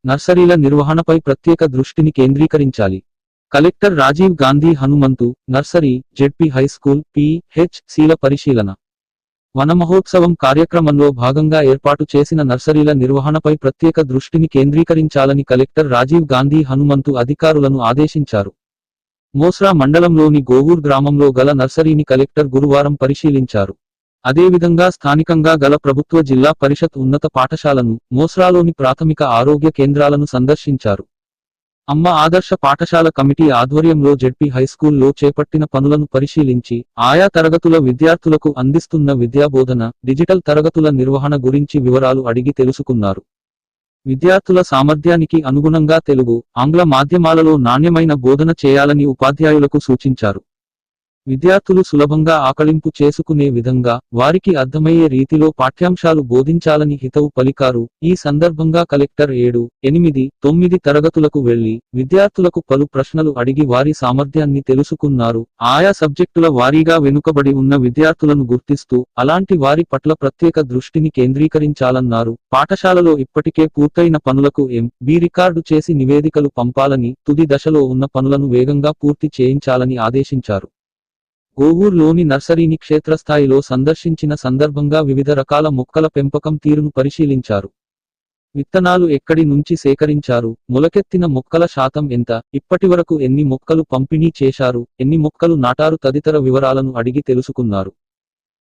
నర్సరీల నిర్వహణపై ప్రత్యేక దృష్టిని కేంద్రీకరించాలి. Collector Rajiv Gandhi Hanumanthu, nursery, ZP high school, పి.హెచ్.సిల పరిశీలన. వనమహోత్సవం కార్యక్రమంలో భాగంగా ఏర్పాటు చేసిన నర్సరీల నిర్వహణపై ప్రత్యేక దృష్టిని కేంద్రీకరించాలని కలెక్టర్ రాజీవ్ గాంధీ హనుమంతు అధికారులను ఆదేశించారు. మోస్రా మండలంలోని గోవూర్ గ్రామంలో గల నర్సరీని కలెక్టర్ గురువారం పరిశీలించారు. అదేవిధంగా స్థానికంగా గల ప్రభుత్వ జిల్లా పరిషత్ ఉన్నత పాఠశాలను, మోస్రాలోని ప్రాథమిక ఆరోగ్య కేంద్రాలను సందర్శించారు. అమ్మ ఆదర్శ పాఠశాల కమిటీ ఆధ్వర్యంలో జెడ్పీ హైస్కూల్లో చేపట్టిన పనులను పరిశీలించి, ఆయా తరగతుల విద్యార్థులకు అందిస్తున్న విద్యాబోధన, డిజిటల్ తరగతుల నిర్వహణ గురించి వివరాలు అడిగి తెలుసుకున్నారు. విద్యార్థుల సామర్థ్యానికి అనుగుణంగా తెలుగు, ఆంగ్ల మాధ్యమాలలో నాణ్యమైన బోధన చేయాలని ఉపాధ్యాయులకు సూచించారు. విద్యార్థులు సులభంగా ఆకళింపు చేసుకునే విధంగా, వారికి అర్థమయ్యే రీతిలో పాఠ్యాంశాలు బోధించాలని హితవు పలికారు. ఈ సందర్భంగా కలెక్టర్ 7, 8, 9 తరగతులకు వెళ్లి విద్యార్థులకు పలు ప్రశ్నలు అడిగి వారి సామర్థ్యాన్ని తెలుసుకున్నారు. ఆయా సబ్జెక్టుల వారీగా వెనుకబడి ఉన్న విద్యార్థులను గుర్తిస్తూ, అలాంటి వారి పట్ల ప్రత్యేక దృష్టిని కేంద్రీకరించాలన్నారు. పాఠశాలలో ఇప్పటికే పూర్తయిన పనులకు ఎం.బి. రికార్డు చేసి నివేదికలు పంపాలని, తుది దశలో ఉన్న పనులను వేగంగా పూర్తి చేయించాలని ఆదేశించారు. గోవూర్లోని నర్సరీని క్షేత్రస్థాయిలో సందర్శించిన సందర్భంగా వివిధ రకాల మొక్కల పెంపకం తీరును పరిశీలించారు. విత్తనాలు ఎక్కడి నుంచి సేకరించారు, మొలకెత్తిన మొక్కల శాతం ఎంత, ఇప్పటివరకు ఎన్ని మొక్కలు పంపిణీ చేశారు, ఎన్ని మొక్కలు నాటారు తదితర వివరాలను అడిగి తెలుసుకున్నారు.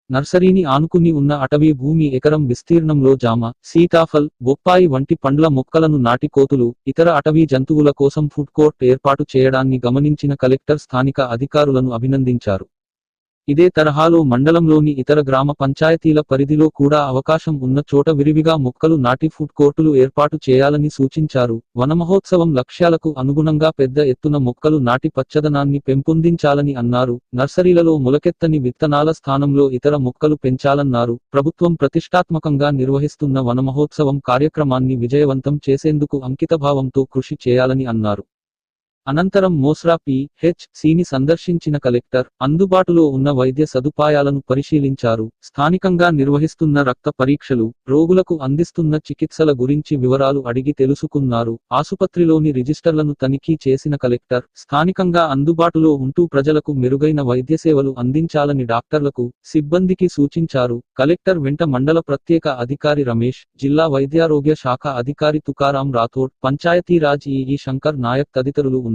నర్సరీని ఆనుకుని ఉన్న అటవీ భూమి ఎకరం విస్తీర్ణంలో జామ, సీతాఫల్, బొప్పాయి వంటి పండ్ల మొక్కలను నాటి కోతులు, ఇతర అటవీ జంతువుల కోసం ఫుడ్ కోర్ట్ ఏర్పాటు చేయడాన్ని గమనించిన కలెక్టర్ స్థానిక అధికారులను అభినందించారు. ఇదే తరహాలో మండలంలోని ఇతర గ్రామ పంచాయతీల పరిధిలో కూడా అవకాశం ఉన్న చోట విరివిగా మొక్కలు నాటి ఫుడ్ కోర్టులు ఏర్పాటు చేయాలని సూచించారు. వనమహోత్సవం లక్ష్యాలకు అనుగుణంగా పెద్ద ఎత్తున మొక్కలు నాటి పచ్చదనాన్ని పెంపొందించాలని అన్నారు. నర్సరీలలో మొలకెత్తని విత్తనాల స్థానంలో ఇతర మొక్కలు పెంచాలన్నారు. ప్రభుత్వం ప్రతిష్టాత్మకంగా నిర్వహిస్తున్న వనమహోత్సవం కార్యక్రమాన్ని విజయవంతం చేసేందుకు అంకితభావంతో కృషి చేయాలని అన్నారు. అనంతరం మోస్రా పి.హెచ్.సిని సందర్శించిన కలెక్టర్, అందుబాటులో ఉన్న వైద్య సదుపాయాలను పరిశీలించారు. స్థానికంగా నిర్వహిస్తున్న రక్త పరీక్షలు, రోగులకు అందిస్తున్న చికిత్సల గురించి వివరాలు అడిగి తెలుసుకున్నారు. ఆసుపత్రిలోని రిజిస్టర్లను తనిఖీ చేసిన కలెక్టర్, స్థానికంగా అందుబాటులో ఉంటూ ప్రజలకు మెరుగైన వైద్య సేవలు అందించాలని డాక్టర్లకు, సిబ్బందికి సూచించారు. కలెక్టర్ వెంట మండల ప్రత్యేక అధికారి రమేష్, జిల్లా వైద్యారోగ్య శాఖ అధికారి తుకారాం రాథోడ్, పంచాయతీరాజ్ ఈ.ఈ. శంకర్ నాయక్ తదితరులు ఉన్నారు.